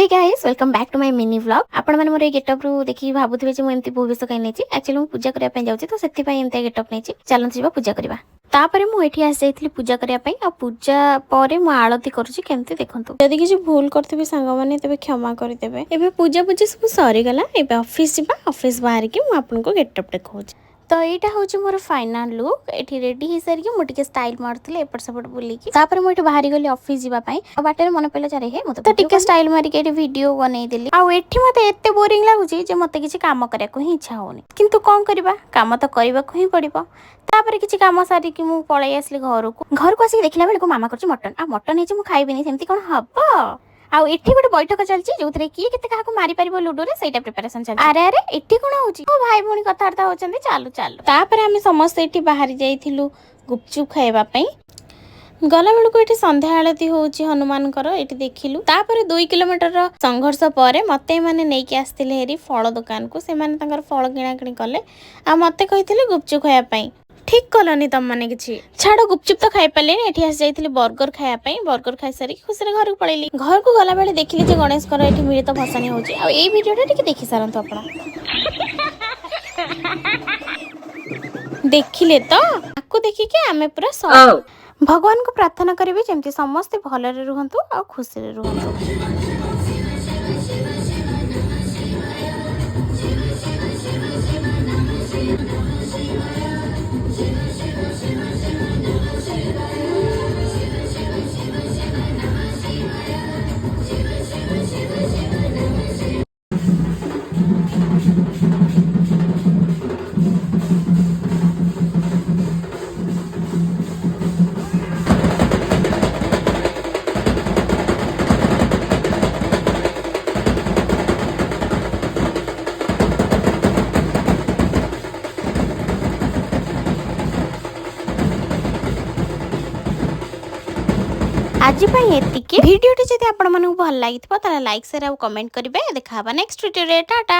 Hey guys welcome back to my mini vlog. आपण माने मोर ए getup रु देखि भाबुथिबे जे मु एमती बहु बेस कहि नेछि। एक्चुअली मु पूजा करिया पय जाउछि तो सेति पय एमती गेटअप नेछि। चलन जिबा पूजा करिबा। तापरे मु एठी आस जाइथिली पूजा करिया पय आ पूजा परे मु आळती करूछि केमती देखंतु। यदि किछि भूल करथिबे संग माने तबे क्षमा करि देबे। एबे पूजा पूजा सब सरी गला। एबे ऑफिस जिबा। ऑफिस बाहर के मु आपन को गेटअप देखौछि। तो यहाँ हूँ मोर फाइनाल लुक। ये रेडी हो सारिक मुझे स्टाइल मारुली एपट सेपट बुलिकी मुझे बाहरी गली ऑफिस जावाई बाटे मन पड़ा चारे हे मत तो स्टाइल मारिक वीडियो बनईदेली आठी मत एत बोरिंग लगुच मत किसी कम करने ही इच्छा होनी किंतु कौन करवा कम तो करने ही पड़ो तापर किसी कम सारिक मु पलि आसली घर को आसिक देखला बेलू मामा कर मटन आ मटन है खाइबी सेमती कौन हम आउ एठी गोटे बैठक चलछि जोथरे किए केते काहाको मारी परिबो लूडो रे सेटा प्रिपरेशन चलछि। अरे अरे एठी कोन होछि ओ भाई भोनी कथार्ता होचंदी चालू चालू तापर हमें समस्त एठी बाहर जाइथिलु गुपचुप खाइबा पई गला बेलू ये संध्या आलती होची हनुमान ये देखिलु तापर 2 किलोमीटर संघर्ष पर मते माने नेकी आस्तिले हेरी फल दुकान को से माने तांकर फल किणा किणी कले आ मते कहिथिले गुपचुप खाइबा पई ठीक कलनी तुम मैंने कि छाड़ गुपचुप तो खाई पारे ये आसी जाइए बर्गर खायापी बर्गर खाई सारी खुशी घर को पलैली घर को गला बेले देखिले गणेश ये मिलित भसाणी होची आ ए वीडियोटा टिके देखि सारंतु आपण देखिले तो आपको देखिके आमे पूरा भगवान को प्रार्थना करिवे जेमती समस्त भलरे रुहंतु आ खुशी रे रुहंतु। आज एतिके भिडियोटी जदि आपण मानकु भल लागिथिबो ताला लाइक शेयर आ कमेंट करिवे। देखा नेक्स्ट वीडियो रे टाटा।